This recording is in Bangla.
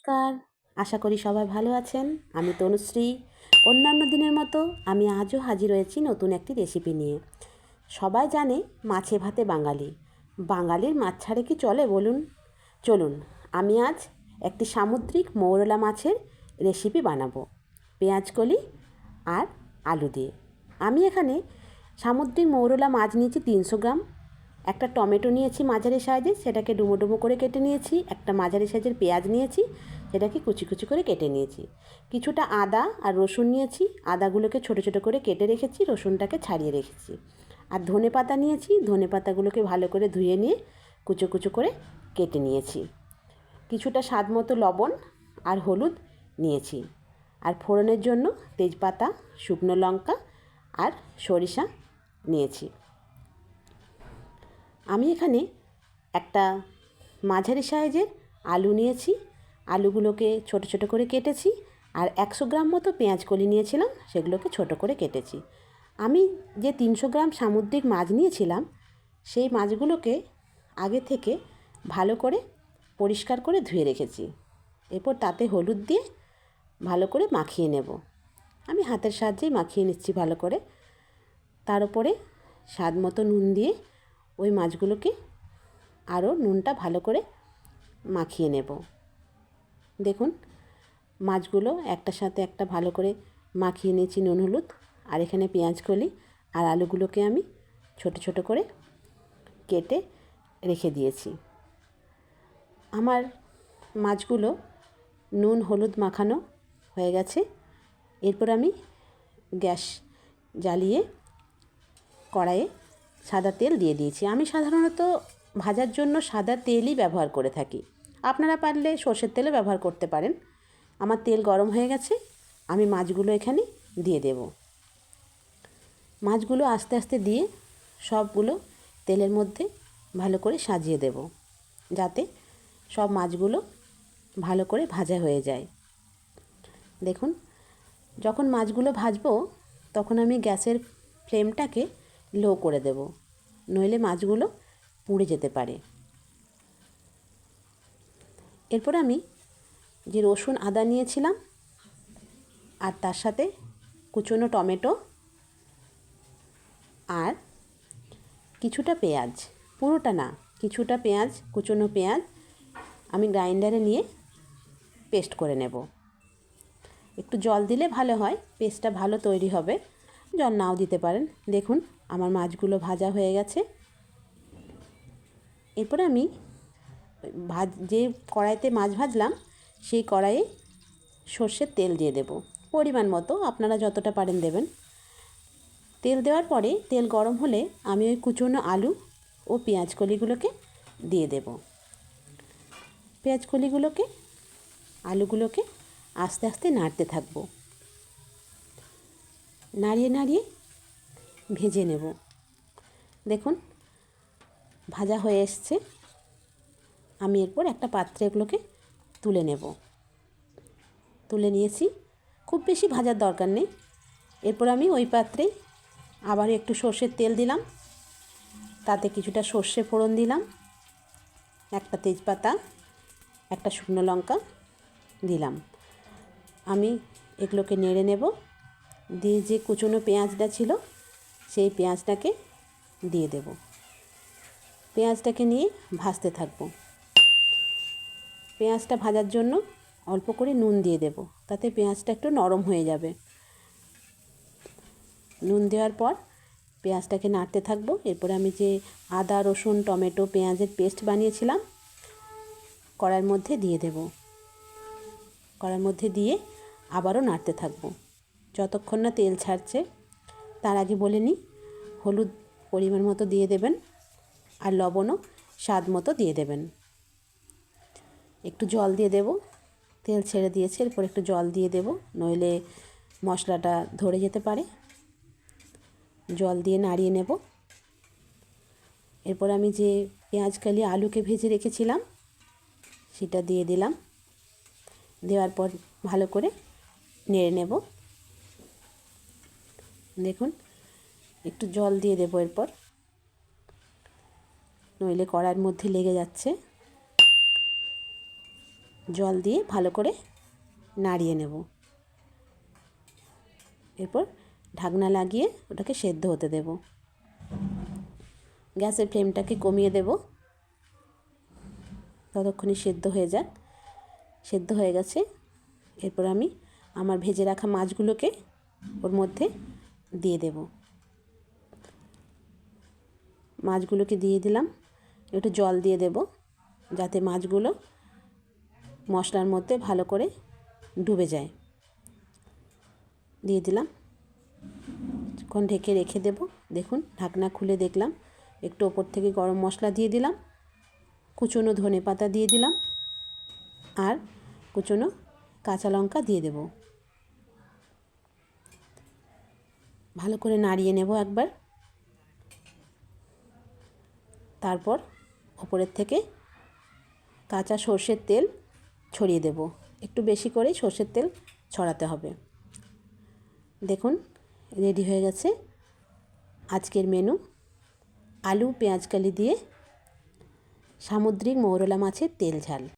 নমস্কার, আশা করি সবাই ভালো আছেন। আমি তনুশ্রী। অন্যান্য দিনের মতো আমি আজও হাজির হয়েছি নতুন একটি রেসিপি নিয়ে। সবাই জানে মাছে ভাতে বাঙালি। বাঙালির মাছ ছাড়ে কি চলে বলুন? চলুন, আমি আজ একটি সামুদ্রিক মৌরলা মাছের রেসিপি বানাবো পেঁয়াজকলি আর আলু দিয়ে। আমি এখানে সামুদ্রিক মৌরলা মাছ নিয়েছি 300 গ্রাম। একটা টমেটো নিয়েছি মাঝারি সাইজের, সেটাকে ডুমো ডুমো করে কেটে নিয়েছি। একটা মাঝারি সাইজের পেঁয়াজ নিয়েছি, সেটাকে কুচি কুচি করে কেটে নিয়েছি। কিছুটা আদা আর রসুন নিয়েছি, আদাগুলোকে ছোটো ছোটো করে কেটে রেখেছি, রসুনটাকে ছাড়িয়ে রেখেছি। আর ধনে পাতা নিয়েছি, ধনে পাতাগুলোকে ভালো করে ধুয়ে নিয়ে কুচো কুচো করে কেটে নিয়েছি। কিছুটা স্বাদ মতো লবণ আর হলুদ নিয়েছি। আর ফোড়নের জন্য তেজপাতা, শুকনো লঙ্কা আর সরিষা নিয়েছি। আমি এখানে একটা মাঝারি সাইজের আলু নিয়েছি, আলুগুলোকে ছোটো ছোটো করে কেটেছি। আর 100 গ্রাম মতো পেঁয়াজকলি নিয়েছিলাম, সেগুলোকে ছোটো করে কেটেছি। আমি যে 300 গ্রাম সামুদ্রিক মাছ নিয়েছিলাম, সেই মাছগুলোকে আগে থেকে ভালো করে পরিষ্কার করে ধুয়ে রেখেছি। এরপর তাতে হলুদ দিয়ে ভালো করে মাখিয়ে নেব। আমি হাতের সাহায্যেই মাখিয়ে নিচ্ছি ভালো করে। তার উপরে স্বাদ মতো নুন দিয়ে ওই মাছগুলোকে আরও নুনটা ভালো করে মাখিয়ে নেব। দেখুন, মাছগুলো একটার সাথে একটা ভালো করে মাখিয়ে নিয়েছি নুন হলুদ। আর এখানে পেঁয়াজকলি আর আলুগুলোকে আমি ছোটো ছোটো করে কেটে রেখে দিয়েছি। আমার মাছগুলো নুন হলুদ মাখানো হয়ে গেছে। এরপর আমি গ্যাস জ্বালিয়ে কড়াইয়ে সাদা তেল দিয়ে দিয়েছি। আমি সাধারণত ভাজার জন্য সাদা তেলই ব্যবহার করে থাকি। আপনারা পারলে সর্ষের তেলও ব্যবহার করতে পারেন। আমার তেল গরম হয়ে গেছে, আমি মাছগুলো এখানে দিয়ে দেব। মাছগুলো আস্তে আস্তে দিয়ে সবগুলো তেলের মধ্যে ভালো করে সাজিয়ে দেব, যাতে সব মাছগুলো ভালো করে ভাজা হয়ে যায়। দেখুন, যখন মাছগুলো ভাজবো তখন আমি গ্যাসের ফ্লেমটাকে লো করে দেব, নইলে মাছগুলো পুড়ে যেতে পারে। এরপর আমি যে রসুন আদা নিয়েছিলাম আর তার সাথে কুচনো টমেটো আর কিছুটা পেঁয়াজ, পুরোটা না, কিছুটা পেঁয়াজ, কুচনো পেঁয়াজ আমি গ্রাইন্ডারে নিয়ে পেস্ট করে নেব। একটু জল দিলে ভালো হয়, পেস্টটা ভালো তৈরি হবে। জল নাও দিতে পারেন। দেখুন, আমার মাছগুলো ভাজা হয়ে গেছে। এরপরে আমি যে কড়াইতে মাছ ভাজলাম সেই কড়াইয়ে সর্ষের তেল দিয়ে দেব, পরিমাণ মতো, আপনারা যতটা পারেন দেবেন। তেল দেওয়ার পরে তেল গরম হলে আমি ওই কুচনো আলু ও পেঁয়াজকলিগুলোকে দিয়ে দেব। পেঁয়াজকলিগুলোকে আলুগুলোকে আস্তে আস্তে নাড়তে থাকবো, নাড়িয়ে নাড়িয়ে ভেজে নেব। দেখুন, ভাজা হয়ে এসছে। আমি এরপর একটা পাত্রে এগুলোকে তুলে নেব। তুলে নিয়েছি, খুব বেশি ভাজার দরকার নেই। এরপর আমি ওই পাত্রেই আবার একটু সর্ষের তেল দিলাম, তাতে কিছুটা সর্ষে ফোড়ন দিলাম, একটা তেজপাতা, একটা শুকনো লঙ্কা দিলাম। আমি এগুলোকে নেড়ে নেব। দিয়ে যে কুচনো পেঁয়াজটা ছিল সেই পেঁয়াজটাকে দিয়ে দেব। পেঁয়াজটাকে নিয়ে ভাজতে থাকব। পেঁয়াজটা ভাজার জন্য অল্প করে নুন দিয়ে দেব, তাতে পেঁয়াজটা একটু নরম হয়ে যাবে। নুন দেওয়ার পর পেঁয়াজটাকে নাড়তে থাকবো। এরপরে আমি যে আদা রসুন টমেটো পেঁয়াজের পেস্ট বানিয়েছিলাম কড়াইয়ের মধ্যে দিয়ে দেব। কড়াইয়ের মধ্যে দিয়ে আবারও নাড়তে থাকবো যতক্ষণ না তেল ছাড়ছে। তার আগে বলে নিই, হলুদ পরিমাণ মতো দিয়ে দেবেন আর লবণও স্বাদ মতো দিয়ে দেবেন। একটু জল দিয়ে দেব, তেল ছেড়ে দিয়েছে, এরপর একটু জল দিয়ে দেব, নইলে মশলাটা ধরে যেতে পারে। জল দিয়ে নাড়িয়ে নেব। এরপর আমি যে পেঁয়াজকলি আলুকে ভেজে রেখেছিলাম সেটা দিয়ে দিলাম। দেওয়ার পর ভালো করে নেড়ে নেব। দেখুন, একটু জল দিয়ে দেব এরপর, নইলে কড়াইয়ের মধ্যে লেগে যাচ্ছে। জল দিয়ে ভালো করে নাড়িয়ে নেব। এরপর ঢাকনা লাগিয়ে ওটাকে সেদ্ধ হতে দেব। গ্যাসের ফ্লেমটাকে কমিয়ে দেব, ততক্ষণে সেদ্ধ হয়ে যাক। সেদ্ধ হয়ে গেছে। এরপর আমি আমার ভেজে রাখা মাছগুলোকে ওর মধ্যে দিয়ে দেব। মাছগুলোকে দিয়ে দিলাম। একটু জল দিয়ে দেব যাতে মাছগুলো মশলার মধ্যে ভালো করে ডুবে যায়। দিয়ে দিলাম, কিছুক্ষণ ঢেকে রেখে দেব। দেখুন ঢাকনা খুলে দেখলাম, একটু ওপর থেকে গরম মশলা দিয়ে দিলাম, কুচনো ধনেপাতা দিয়ে দিলাম, আর কুচনো কাঁচা লঙ্কা দিয়ে দেব। ভালো করে নাড়িয়ে নেব একবার। তারপর ওপরের থেকে কাঁচা সর্ষের তেল ছড়িয়ে দেব। একটু বেশি করে সর্ষের তেল ছড়াতে হবে। দেখুন রেডি হয়ে গেছে আজকের মেনু, আলু পেঁয়াজকালি দিয়ে সামুদ্রিক মৌরলা মাছের তেল ঝাল।